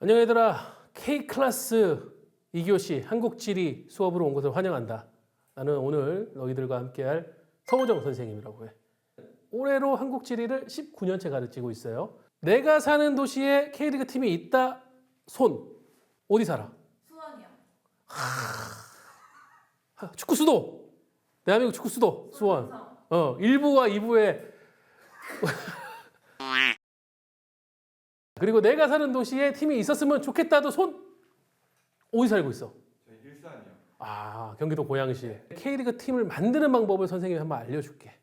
안녕 얘들아. K클래스 2교시 한국지리 수업으로 온 것을 환영한다. 나는 오늘 너희들과 함께할 서호정 선생님이라고 해. 올해로 한국지리를 19년째 가르치고 있어요. 내가 사는 도시에 K리그 팀이 있다. 손. 어디 살아? 수원이요. 축구 수도. 대한민국 축구 수도. 수원. 1부와 2부에 그리고 내가 사는 도시에 팀이 있었으면 좋겠다도 손. 어디 살고 있어? 저희 일산이요. 아, 경기도 고양시. K리그 팀을 만드는 방법을 선생님이 한번 알려줄게.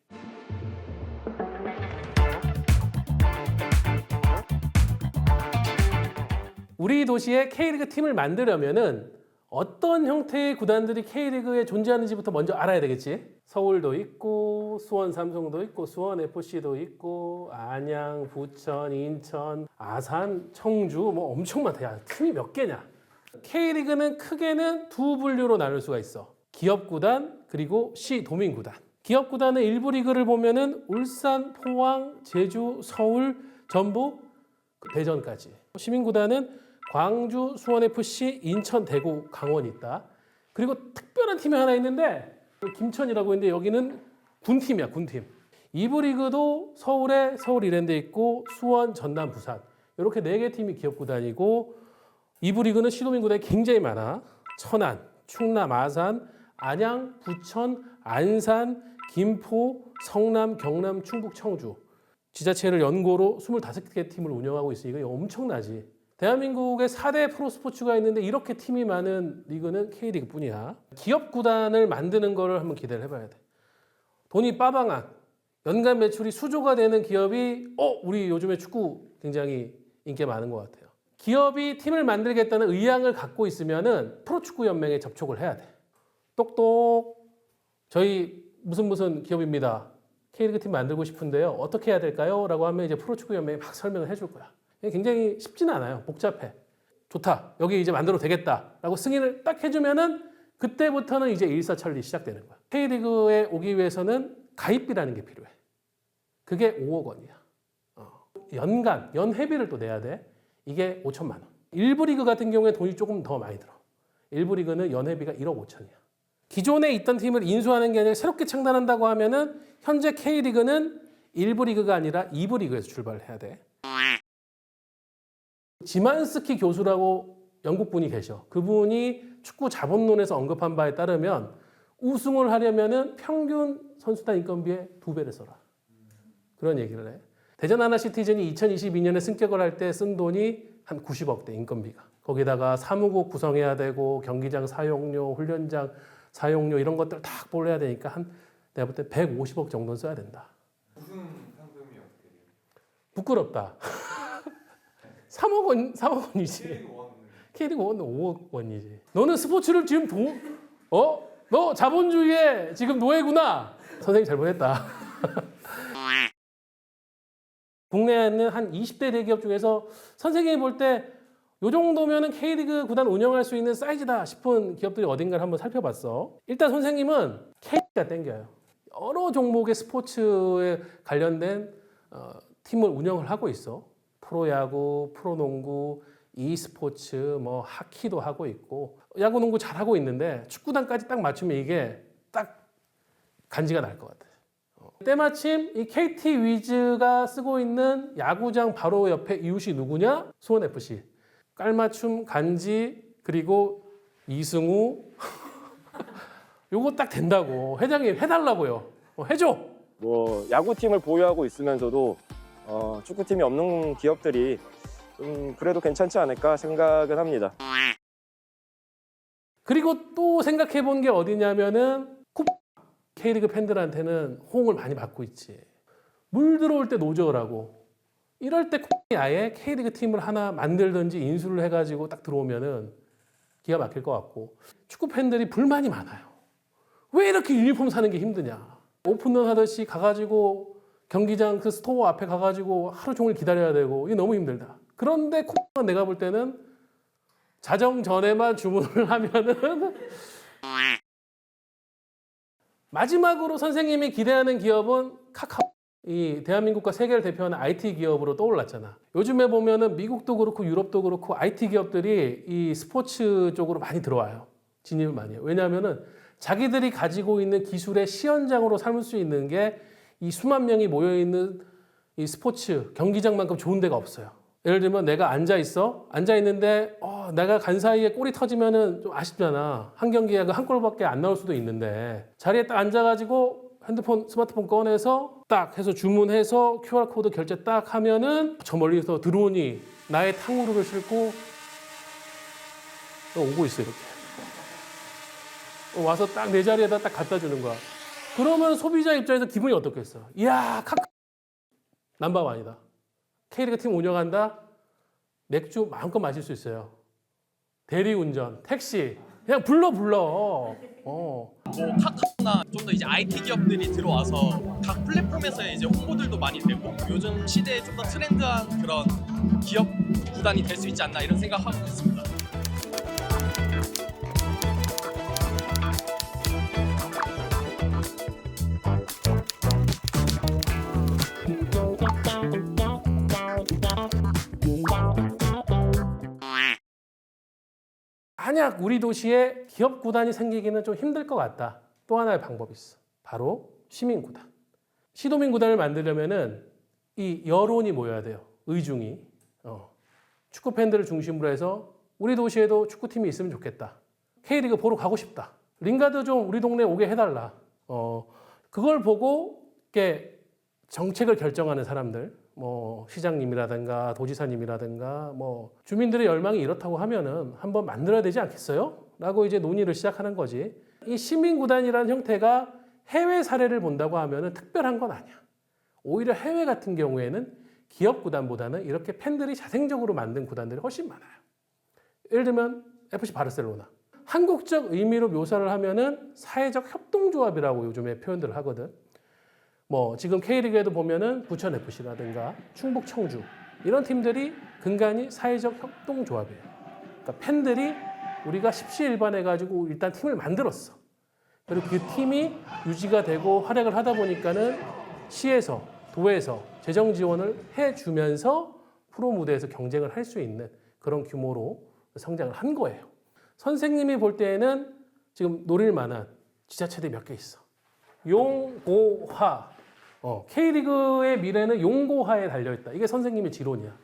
우리 도시에 K리그 팀을 만들려면은 어떤 형태의 구단들이 K리그에 존재하는지부터 먼저 알아야 되겠지. 서울도 있고 수원 삼성도 있고 수원 FC도 있고 안양, 부천, 인천, 아산, 청주 뭐 엄청 많다. 야, 팀이 몇 개냐? K리그는 크게는 두 분류로 나눌 수가 있어. 기업구단 그리고 시도민구단. 기업구단의 일부 리그를 보면은 울산, 포항, 제주, 서울, 전북, 대전까지. 시민구단은 광주, 수원FC, 인천, 대구, 강원이 있다. 그리고 특별한 팀이 하나 있는데 김천이라고 있는데 여기는 군팀이야, 군팀. 2부 리그도 서울에 서울 이랜드 있고 수원, 전남, 부산 이렇게 4개 팀이 기업구단이고 2부 리그는 시도민구단이 굉장히 많아. 천안, 충남, 아산, 안양, 부천, 안산, 김포, 성남, 경남, 충북, 청주. 지자체를 연고로 25개 팀을 운영하고 있으니까 이거 엄청나지. 대한민국에 4대 프로스포츠가 있는데 이렇게 팀이 많은 리그는 K리그뿐이야. 기업구단을 만드는 거를 한번 기대를 해봐야 돼. 돈이 빠방한 연간 매출이 수조가 되는 기업이 우리 요즘에 축구 굉장히 인기가 많은 것 같아요. 기업이 팀을 만들겠다는 의향을 갖고 있으면은 프로축구연맹에 접촉을 해야 돼. 똑똑 저희 무슨 기업입니다. K리그 팀 만들고 싶은데요. 어떻게 해야 될까요? 라고 하면 이제 프로축구연맹이 막 설명을 해줄 거야. 굉장히 쉽지는 않아요. 복잡해. 좋다. 여기 이제 만들어도 되겠다. 라고 승인을 딱 해주면은 그때부터는 이제 일사천리 시작되는 거야. K리그에 오기 위해서는 가입비라는 게 필요해. 그게 5억 원이야. 연간, 연회비를 또 내야 돼. 이게 5천만 원. 1부 리그 같은 경우에 돈이 조금 더 많이 들어. 1부 리그는 연회비가 1억 5천이야. 기존에 있던 팀을 인수하는 게 아니라 새롭게 창단한다고 하면은 현재 K리그는 1부 리그가 아니라 2부 리그에서 출발을 해야 돼. 지만스키 교수라고 영국분이 계셔. 그분이 축구 자본론에서 언급한 바에 따르면 우승을 하려면은 평균 선수단 인건비의 2배를 써라. 그런 얘기를 해. 대전 하나시티즌이 2022년에 승격을 할 때 쓴 돈이 한 90억대 인건비가. 거기다가 사무국 구성해야 되고 경기장 사용료, 훈련장 사용료 이런 것들 다 볼래야 되니까 내가 볼 때 150억 정도는 써야 된다. 우승 상금이 어떻게 돼요? 부끄럽다. 3억 원이지. K리그 1은 5억 원이지. 너는 스포츠를 지금 너 자본주의의 지금 노예구나. 선생님 잘못했다. 국내에 있는 한 20대 대기업 중에서 선생님이 볼 때 이 정도면은 K리그 구단 운영할 수 있는 사이즈다 싶은 기업들이 어딘가를 한번 살펴봤어. 일단 선생님은 K가 땡겨요. 여러 종목의 스포츠에 관련된 팀을 운영을 하고 있어. 프로야구, 프로농구, e스포츠, 뭐 하키도 하고 있고 야구, 농구 잘하고 있는데 축구단까지 딱 맞추면 이게 딱 간지가 날 것 같아. 때마침 이 KT 위즈가 쓰고 있는 야구장 바로 옆에 이웃이 누구냐? 수원FC. 깔맞춤, 간지, 그리고 이승우. 요거 딱 된다고. 회장님 해달라고요. 해줘. 뭐 야구팀을 보유하고 있으면서도 축구팀이 없는 기업들이 좀 그래도 괜찮지 않을까 생각은 합니다. 그리고 또 생각해 본 게 어디냐면은 K리그 팬들한테는 호응을 많이 받고 있지. 물 들어올 때 노저라고. 이럴 때 아예 K리그 팀을 하나 만들든지 인수를 해가지고 딱 들어오면은 기가 막힐 것 같고. 축구 팬들이 불만이 많아요. 왜 이렇게 유니폼 사는 게 힘드냐. 오픈런 하듯이 가가지고 경기장 그 스토어 앞에 가가지고 하루 종일 기다려야 되고 이게 너무 힘들다. 그런데 내가 볼 때는 자정 전에만 주문을 하면은 마지막으로 선생님이 기대하는 기업은 카카오. 이 대한민국과 세계를 대표하는 IT 기업으로 떠올랐잖아. 요즘에 보면은 미국도 그렇고 유럽도 그렇고 IT 기업들이 이 스포츠 쪽으로 많이 들어와요. 진입을 많이 해요. 왜냐하면은 자기들이 가지고 있는 기술의 시연장으로 삼을 수 있는 게 이 수만 명이 모여 있는 이 스포츠 경기장만큼 좋은 데가 없어요. 예를 들면 내가 앉아 있어. 앉아 있는데 내가 간 사이에 골이 터지면은 좀 아쉽잖아. 한 경기에 한 골밖에 안 나올 수도 있는데 자리에 딱 앉아가지고 핸드폰, 스마트폰 꺼내서 딱 해서 주문해서 QR코드 결제 딱 하면은 저 멀리서 드론이 나의 탕후루를 싣고 오고 있어 이렇게. 와서 딱 내 자리에다 딱 갖다 주는 거야. 그러면 소비자 입장에서 기분이 어떻겠어? 이야, 넘버원이다. K리그 팀 운영한다. 맥주 마음껏 마실 수 있어요. 대리운전, 택시, 그냥 불러. 뭐 카카오나 좀 더 이제 IT 기업들이 들어와서 각 플랫폼에서 이제 홍보들도 많이 되고 요즘 시대에 좀 더 트렌드한 그런 기업 구단이 될 수 있지 않나 이런 생각하고 있습니다. 만약 우리 도시에 기업 구단이 생기기는 좀 힘들 것 같다. 또 하나의 방법이 있어. 바로 시민 구단. 시도민 구단을 만들려면은 이 여론이 모여야 돼요. 의중이. 축구 팬들을 중심으로 해서 우리 도시에도 축구팀이 있으면 좋겠다. K리그 보러 가고 싶다. 링가드 좀 우리 동네에 오게 해달라. 그걸 보고 이렇게 정책을 결정하는 사람들, 뭐 시장님이라든가 도지사님이라든가 뭐 주민들의 열망이 이렇다고 하면은 한번 만들어야 되지 않겠어요? 라고 이제 논의를 시작하는 거지. 이 시민구단이라는 형태가 해외 사례를 본다고 하면은 특별한 건 아니야. 오히려 해외 같은 경우에는 기업구단보다는 이렇게 팬들이 자생적으로 만든 구단들이 훨씬 많아요. 예를 들면 FC 바르셀로나. 한국적 의미로 묘사를 하면은 사회적 협동조합이라고 요즘에 표현들을 하거든. 뭐 지금 K리그에도 보면은 부천 FC라든가 충북 청주 이런 팀들이 근간이 사회적 협동조합이에요. 그러니까 팬들이 우리가 십시일반해가지고 일단 팀을 만들었어. 그리고 그 팀이 유지가 되고 활약을 하다 보니까는 시에서 도에서 재정 지원을 해주면서 프로 무대에서 경쟁을 할 수 있는 그런 규모로 성장을 한 거예요. 선생님이 볼 때에는 지금 노릴 만한 지자체들이 몇 개 있어. 용고화. K리그의 미래는 용고화에 달려있다. 이게 선생님의 지론이야.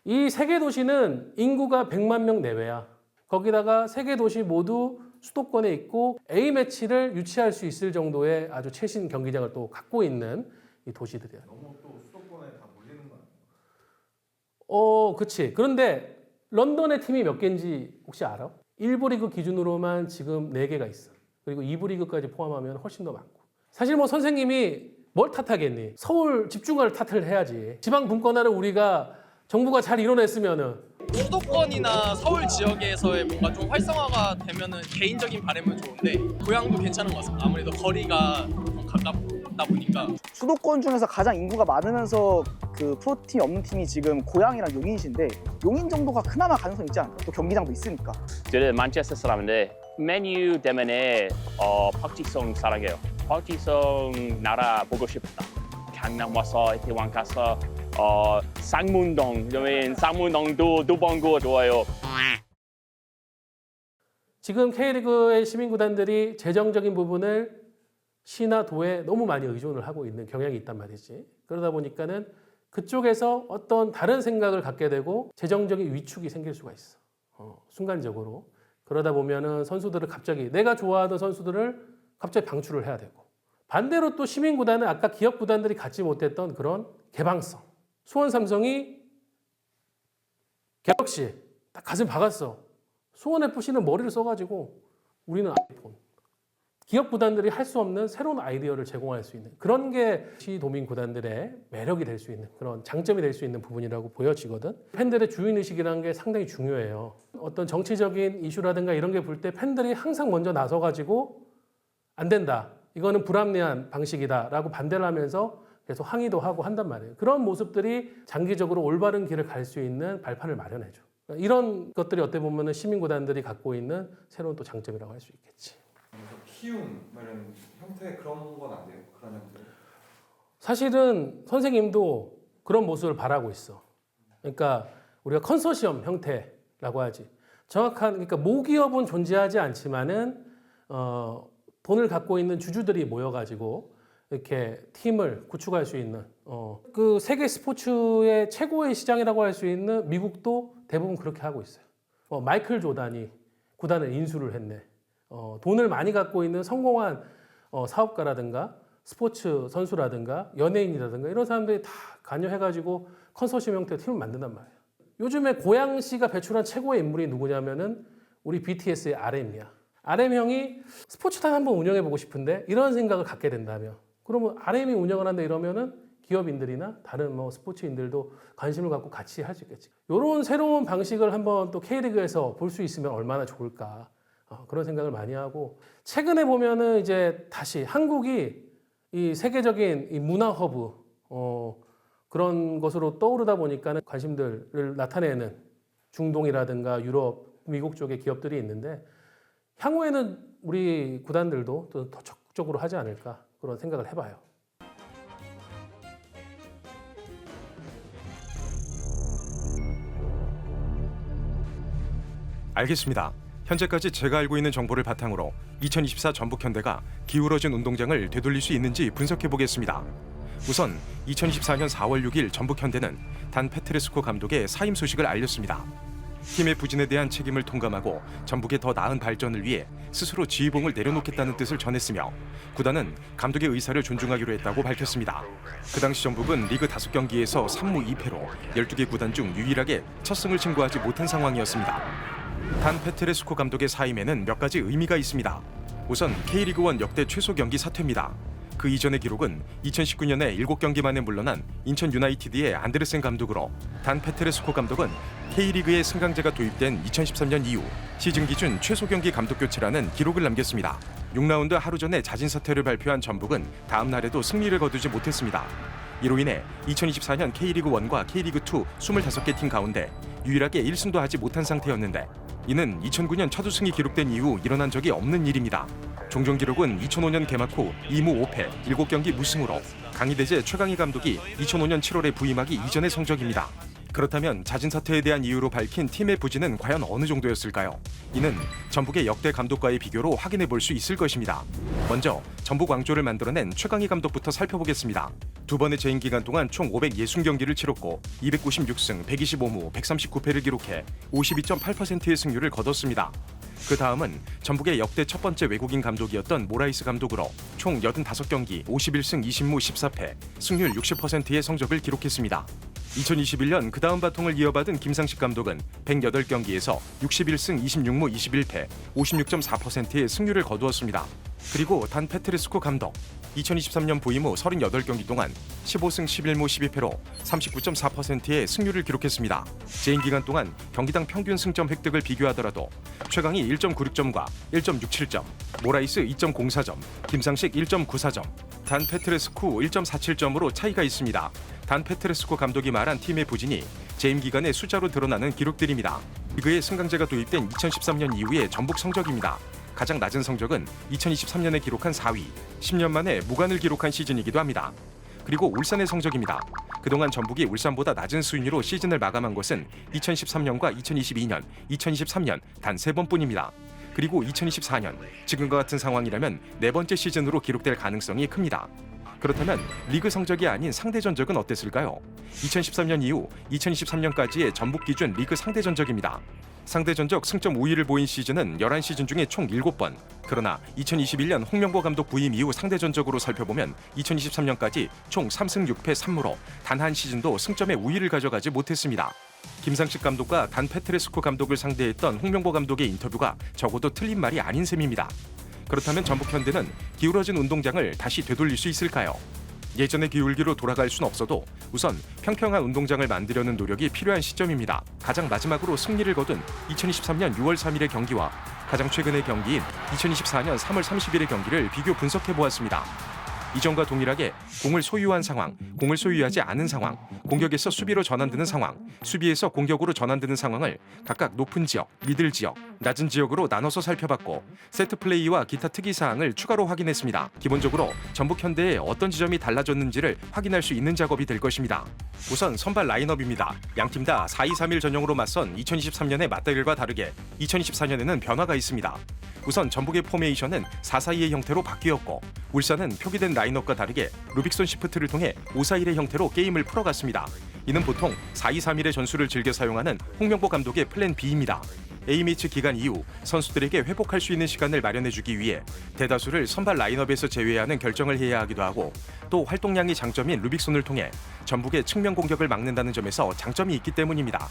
이 세 개 도시는 인구가 100만 명 내외야. 거기다가 세 개 도시 모두 수도권에 있고 A매치를 유치할 수 있을 정도의 아주 최신 경기장을 또 갖고 있는 이 도시들이야. 너무 또 수도권에 다 몰리는 거 아니에요? 그치. 그런데 런던의 팀이 몇 개인지 혹시 알아? 1부 리그 기준으로만 지금 4개가 있어. 그리고 2부 리그까지 포함하면 훨씬 더 많고. 사실 뭐 선생님이 뭘 탓하겠니? 서울 집중화를 탓을 해야지. 지방 분권화를 우리가 정부가 잘 이뤄냈으면은 수도권이나 서울 지역에서의 뭔가 좀 활성화가 되면은 개인적인 바람은 좋은데 고향도 괜찮은 것 같습니다. 아무래도 거리가 좀 가깝다 보니까 수도권 중에서 가장 인구가 많으면서 그 프로팀이 없는 팀이 지금 고양이랑 용인이신데 용인 정도가 그나마 가능성 있지 않을까? 또 경기장도 있으니까. 저는 만체스터 사람인데 메뉴 때문에 박지성 사랑해요. 박지성 나라 보고 싶다. 강남 와서 이태원 가서 쌍문동, 그러면 쌍문동도 두번고 좋아요. 지금 K리그의 시민구단들이 재정적인 부분을 시나 도에 너무 많이 의존을 하고 있는 경향이 있단 말이지. 그러다 보니까는 그쪽에서 어떤 다른 생각을 갖게 되고 재정적인 위축이 생길 수가 있어. 순간적으로. 그러다 보면은 선수들을 갑자기 내가 좋아하던 선수들을 갑자기 방출을 해야 되고 반대로 또 시민구단은 아까 기업구단들이 갖지 못했던 그런 개방성. 수원 삼성이 갤럭시 딱 가슴 박았어. 수원 FC는 머리를 써가지고 우리는 아이폰. 기업 구단들이 할 수 없는 새로운 아이디어를 제공할 수 있는 그런 게 시도민 구단들의 매력이 될 수 있는 그런 장점이 될 수 있는 부분이라고 보여지거든. 팬들의 주인의식이라는 게 상당히 중요해요. 어떤 정치적인 이슈라든가 이런 게 볼 때 팬들이 항상 먼저 나서가지고 안 된다. 이거는 불합리한 방식이다라고 반대를 하면서 계속 항의도 하고 한단 말이에요. 그런 모습들이 장기적으로 올바른 길을 갈 수 있는 발판을 마련해줘. 이런 것들이 어떻게 보면 시민구단들이 갖고 있는 새로운 또 장점이라고 할 수 있겠지. 키움 이런 형태 그런 건 안 돼요? 그런 형태? 사실은 선생님도 그런 모습을 바라고 있어. 그러니까 우리가 컨소시엄 형태라고 하지. 정확한 그러니까 모기업은 존재하지 않지만은 돈을 갖고 있는 주주들이 모여가지고 이렇게 팀을 구축할 수 있는 그 세계 스포츠의 최고의 시장이라고 할 수 있는 미국도 대부분 그렇게 하고 있어요. 마이클 조단이 구단을 인수를 했네. 돈을 많이 갖고 있는 성공한 사업가라든가 스포츠 선수라든가 연예인이라든가 이런 사람들이 다 관여해가지고 컨소시엄 형태의 팀을 만든단 말이에요. 요즘에 고양시가 배출한 최고의 인물이 누구냐면은 우리 BTS의 RM이야. RM 형이 스포츠단 한번 운영해보고 싶은데 이런 생각을 갖게 된다며. 그러면 RM이 운영을 한다 이러면은 기업인들이나 다른 뭐 스포츠인들도 관심을 갖고 같이 할 수 있겠지. 이런 새로운 방식을 한번 또 K리그에서 볼 수 있으면 얼마나 좋을까. 그런 생각을 많이 하고 최근에 보면은 이제 다시 한국이 이 세계적인 이 문화 허브 그런 것으로 떠오르다 보니까 관심들을 나타내는 중동이라든가 유럽, 미국 쪽의 기업들이 있는데 향후에는 우리 구단들도 더 적극적으로 하지 않을까 그런 생각을 해봐요. 알겠습니다. 현재까지 제가 알고 있는 정보를 바탕으로 2024 전북현대가 기울어진 운동장을 되돌릴 수 있는지 분석해 보겠습니다. 우선 2024년 4월 6일 전북현대는 단 페트레스코 감독의 사임 소식을 알렸습니다. 팀의 부진에 대한 책임을 통감하고 전북의 더 나은 발전을 위해 스스로 지휘봉을 내려놓겠다는 뜻을 전했으며 구단은 감독의 의사를 존중하기로 했다고 밝혔습니다. 그 당시 전북은 리그 5경기에서 3무 2패로 12개 구단 중 유일하게 첫 승을 신고하지 못한 상황이었습니다. 단 페트레스코 감독의 사임에는 몇 가지 의미가 있습니다. 우선 K리그1 역대 최소 경기 사퇴입니다. 그 이전의 기록은 2019년에 7경기 만에 물러난 인천 유나이티드의 안데르센 감독으로 단 페트레스코 감독은 K리그의 승강제가 도입된 2013년 이후 시즌 기준 최소 경기 감독 교체라는 기록을 남겼습니다. 6라운드 하루 전에 자진 사퇴를 발표한 전북은 다음 날에도 승리를 거두지 못했습니다. 이로 인해 2024년 K리그1과 K리그2 25개 팀 가운데 유일하게 1승도 하지 못한 상태였는데 이는 2009년 첫 우승이 기록된 이후 일어난 적이 없는 일입니다. 종종 기록은 2005년 개막 후 2무 5패 7경기 무승으로 강희대제 최강희 감독이 2005년 7월에 부임하기 이전의 성적입니다. 그렇다면 자진 사퇴에 대한 이유로 밝힌 팀의 부진은 과연 어느 정도였을까요? 이는 전북의 역대 감독과의 비교로 확인해 볼 수 있을 것입니다. 먼저 전북 왕조를 만들어낸 최강희 감독부터 살펴보겠습니다. 두 번의 재임 기간 동안 총 560경기를 치렀고 296승, 125무, 139패를 기록해 52.8%의 승률을 거뒀습니다. 그 다음은 전북의 역대 첫 번째 외국인 감독이었던 모라이스 감독으로 총 85경기, 51승, 20무, 14패, 승률 60%의 성적을 기록했습니다. 2021년 그 다음 바통을 이어받은 김상식 감독은 108경기에서 61승 26무 21패 56.4%의 승률을 거두었습니다. 그리고 단 페트레스코 감독 2023년 부임 후 38경기 동안 15승 11무 12패로 39.4%의 승률을 기록했습니다. 재임 기간 동안 경기당 평균 승점 획득을 비교하더라도 최강희 1.96점과 1.67점, 모라이스 2.04점, 김상식 1.94점, 단 페트레스코 1.47점으로 차이가 있습니다. 단 페트레스코 감독이 말한 팀의 부진이 재임 기간의 숫자로 드러나는 기록들입니다. 리그의 승강제가 도입된 2013년 이후의 전북 성적입니다. 가장 낮은 성적은 2023년에 기록한 4위, 10년 만에 무관을 기록한 시즌이기도 합니다. 그리고 울산의 성적입니다. 그동안 전북이 울산보다 낮은 순위로 시즌을 마감한 것은 2013년과 2022년, 2023년 단 3번뿐입니다. 그리고 2024년, 지금과 같은 상황이라면 4번째 시즌으로 기록될 가능성이 큽니다. 그렇다면 리그 성적이 아닌 상대 전적은 어땠을까요? 2013년 이후 2023년까지의 전북 기준 리그 상대 전적입니다. 상대 전적 승점 우위를 보인 시즌은 11시즌 중에 총 7번. 그러나 2021년 홍명보 감독 부임 이후 상대 전적으로 살펴보면 2023년까지 총 3승 6패 3무로 단 한 시즌도 승점의 우위를 가져가지 못했습니다. 김상식 감독과 단 페트레스코 감독을 상대했던 홍명보 감독의 인터뷰가 적어도 틀린 말이 아닌 셈입니다. 그렇다면 전북 현대는 기울어진 운동장을 다시 되돌릴 수 있을까요? 예전의 기울기로 돌아갈 수는 없어도 우선 평평한 운동장을 만들려는 노력이 필요한 시점입니다. 가장 마지막으로 승리를 거둔 2023년 6월 3일의 경기와 가장 최근의 경기인 2024년 3월 30일의 경기를 비교 분석해 보았습니다. 이전과 동일하게 공을 소유한 상황, 공을 소유하지 않은 상황, 공격에서 수비로 전환되는 상황, 수비에서 공격으로 전환되는 상황을 각각 높은 지역, 미들 지역, 낮은 지역으로 나눠서 살펴봤고 세트 플레이와 기타 특이 사항을 추가로 확인했습니다. 기본적으로 전북 현대의 어떤 지점이 달라졌는지를 확인할 수 있는 작업이 될 것입니다. 우선 선발 라인업입니다. 양팀 다 4-2-3-1 전형으로 맞선 2023년의 맞대결과 다르게 2024년에는 변화가 있습니다. 우선 전북의 포메이션은 4-4-2의 형태로 바뀌었고 울산은 표기된 라인업과 다르게 루빅손 시프트를 통해 5-4-1의 형태로 게임을 풀어갔습니다. 이는 보통 4-2-3-1의 전술을 즐겨 사용하는 홍명보 감독의 플랜 B입니다. A매치 기간 이후 선수들에게 회복할 수 있는 시간을 마련해주기 위해 대다수를 선발 라인업에서 제외하는 결정을 해야 하기도 하고 또 활동량이 장점인 루빅손을 통해 전북의 측면 공격을 막는다는 점에서 장점이 있기 때문입니다.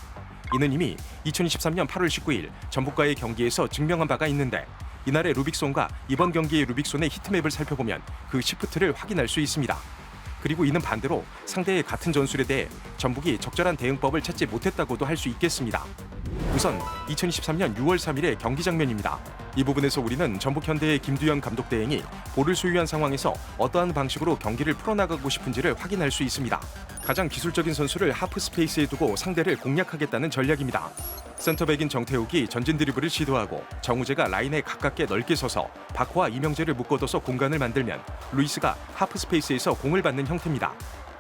이는 이미 2023년 8월 19일 전북과의 경기에서 증명한 바가 있는데 이날의 루빅손과 이번 경기의 루빅손의 히트맵을 살펴보면 그 시프트를 확인할 수 있습니다. 그리고 이는 반대로 상대의 같은 전술에 대해 전북이 적절한 대응법을 찾지 못했다고도 할 수 있겠습니다. 우선 2023년 6월 3일의 경기 장면입니다. 이 부분에서 우리는 전북 현대의 김두현 감독 대행이 볼을 소유한 상황에서 어떠한 방식으로 경기를 풀어나가고 싶은지를 확인할 수 있습니다. 가장 기술적인 선수를 하프 스페이스에 두고 상대를 공략하겠다는 전략입니다. 센터백인 정태욱이 전진 드리블을 시도하고 정우재가 라인에 가깝게 넓게 서서 박호와 이명재를 묶어둬서 공간을 만들면 루이스가 하프 스페이스에서 공을 받는 형태입니다.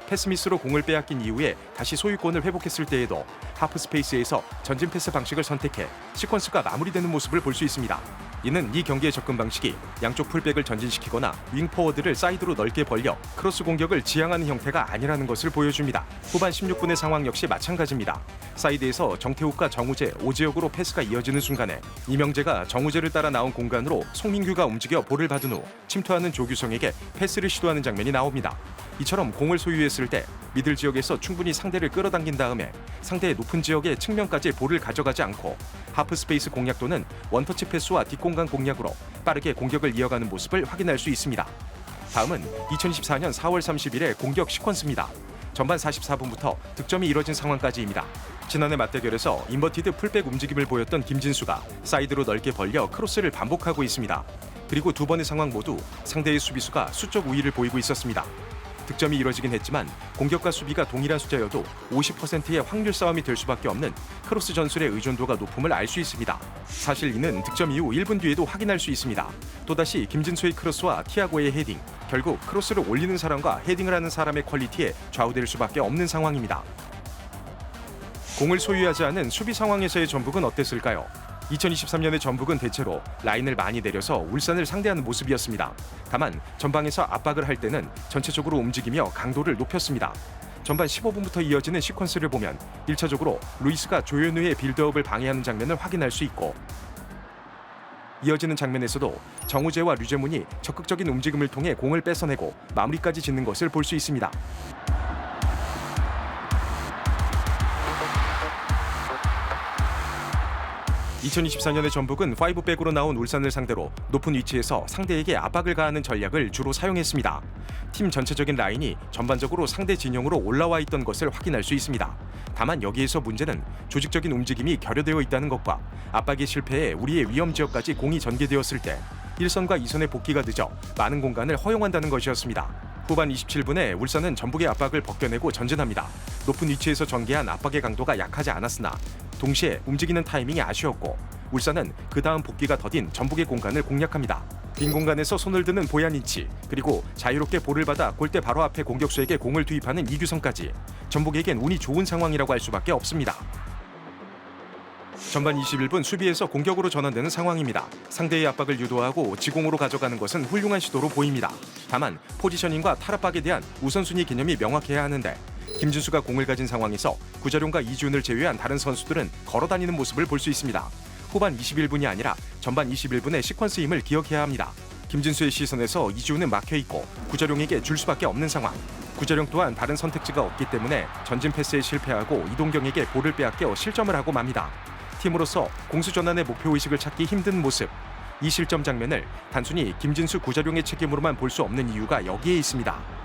패스미스로 공을 빼앗긴 이후에 다시 소유권을 회복했을 때에도 하프 스페이스에서 전진 패스 방식을 선택해 시퀀스가 마무리되는 모습을 볼 수 있습니다. 이는 이 경기의 접근 방식이 양쪽 풀백을 전진시키거나 윙포워드를 사이드로 넓게 벌려 크로스 공격을 지향하는 형태가 아니라는 것을 보여줍니다. 후반 16분의 상황 역시 마찬가지입니다. 사이드에서 정태욱과 정우재, 오지혁으로 패스가 이어지는 순간에 이명재가 정우재를 따라 나온 공간으로 송민규가 움직여 볼을 받은 후 침투하는 조규성에게 패스를 시도하는 장면이 나옵니다. 이처럼 공을 소유했을 때 미들 지역에서 충분히 상대를 끌어당긴 다음에 상대의 높은 지역의 측면까지 볼을 가져가지 않고 하프 스페이스 공략 또는 원터치 패스와 뒷공간 공략으로 빠르게 공격을 이어가는 모습을 확인할 수 있습니다. 다음은 2024년 4월 30일의 공격 시퀀스입니다. 전반 44분부터 득점이 이뤄진 상황까지입니다. 지난해 맞대결에서 인버티드 풀백 움직임을 보였던 김진수가 사이드로 넓게 벌려 크로스를 반복하고 있습니다. 그리고 두 번의 상황 모두 상대의 수비수가 수적 우위를 보이고 있었습니다. 득점이 이뤄지긴 했지만 공격과 수비가 동일한 숫자여도 50%의 확률 싸움이 될 수밖에 없는 크로스 전술의 의존도가 높음을 알 수 있습니다. 사실 이는 득점 이후 1분 뒤에도 확인할 수 있습니다. 또다시 김진수의 크로스와 티아고의 헤딩, 결국 크로스를 올리는 사람과 헤딩을 하는 사람의 퀄리티에 좌우될 수밖에 없는 상황입니다. 공을 소유하지 않은 수비 상황에서의 전북은 어땠을까요? 2023년의 전북은 대체로 라인을 많이 내려서 울산을 상대하는 모습이었습니다. 다만 전방에서 압박을 할 때는 전체적으로 움직이며 강도를 높였습니다. 전반 15분부터 이어지는 시퀀스를 보면 1차적으로 루이스가 조현우의 빌드업을 방해하는 장면을 확인할 수 있고 이어지는 장면에서도 정우재와 류재문이 적극적인 움직임을 통해 공을 뺏어내고 마무리까지 짓는 것을 볼 수 있습니다. (2024년의) 전북은 5백으로 나온 울산을 상대로 높은 위치에서 상대에게 압박을 가하는 전략을 주로 사용했습니다. 팀 전체적인 라인이 전반적으로 상대 진영으로 올라와 있던 것을 확인할 수 있습니다. 다만 여기에서 문제는 조직적인 움직임이 결여되어 있다는 것과 압박의 실패에 우리의 위험 지역까지 공이 전개되었을 때 1선과 2선의 복귀가 늦어 많은 공간을 허용한다는 것이었습니다. 후반 27분에 울산은 전북의 압박을 벗겨내고 전진합니다. 높은 위치에서 전개한 압박의 강도가 약하지 않았으나 동시에 움직이는 타이밍이 아쉬웠고 울산은 그 다음 복귀가 더딘 전북의 공간을 공략합니다. 빈 공간에서 손을 드는 보야니치, 그리고 자유롭게 볼을 받아 골대 바로 앞에 공격수에게 공을 투입하는 이규성까지 전북에겐 운이 좋은 상황이라고 할 수밖에 없습니다. 전반 21분 수비에서 공격으로 전환되는 상황입니다. 상대의 압박을 유도하고 지공으로 가져가는 것은 훌륭한 시도로 보입니다. 다만 포지셔닝과 탈압박에 대한 우선순위 개념이 명확해야 하는데 김진수가 공을 가진 상황에서 구자룡과 이준을 제외한 다른 선수들은 걸어다니는 모습을 볼 수 있습니다. 후반 21분이 아니라 전반 21분의 시퀀스임을 기억해야 합니다. 김진수의 시선에서 이준은 막혀있고 구자룡에게 줄 수밖에 없는 상황. 구자룡 또한 다른 선택지가 없기 때문에 전진 패스에 실패하고 이동경에게 볼을 빼앗겨 실점을 하고 맙니다. 팀으로서 공수 전환의 목표의식을 찾기 힘든 모습. 이 실점 장면을 단순히 김진수, 구자룡의 책임으로만 볼 수 없는 이유가 여기에 있습니다.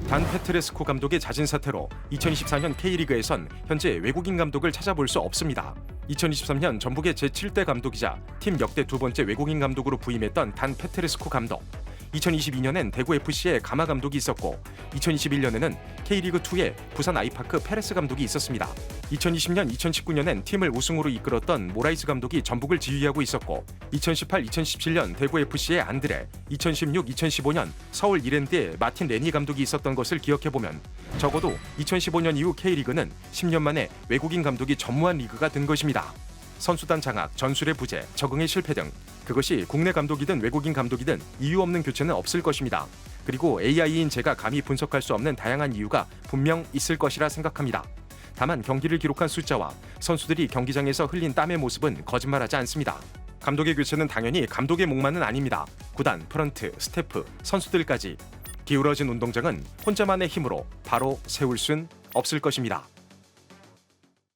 단 페트레스코 감독의 잦은 사태로 2024년 K리그에선 현재 외국인 감독을 찾아볼 수 없습니다. 2023년 전북의 제7대 감독이자 팀 역대 두 번째 외국인 감독으로 부임했던 단 페트레스코 감독. 2022년엔 대구FC의 가마 감독이 있었고 2021년에는 K리그2의 부산 아이파크 페레스 감독이 있었습니다. 2020년, 2019년엔 팀을 우승으로 이끌었던 모라이스 감독이 전북을 지휘하고 있었고 2018, 2017년 대구FC의 안드레, 2016, 2015년 서울 이랜드의 마틴 레니 감독이 있었던 것을 기억해보면 적어도 2015년 이후 K리그는 10년 만에 외국인 감독이 전무한 리그가 된 것입니다. 선수단 장악, 전술의 부재, 적응의 실패 등 그것이 국내 감독이든 외국인 감독이든 이유 없는 교체는 없을 것입니다. 그리고 AI인 제가 감히 분석할 수 없는 다양한 이유가 분명 있을 것이라 생각합니다. 다만 경기를 기록한 숫자와 선수들이 경기장에서 흘린 땀의 모습은 거짓말하지 않습니다. 감독의 교체는 당연히 감독의 몫만은 아닙니다. 구단, 프런트, 스태프, 선수들까지 기울어진 운동장은 혼자만의 힘으로 바로 세울 순 없을 것입니다.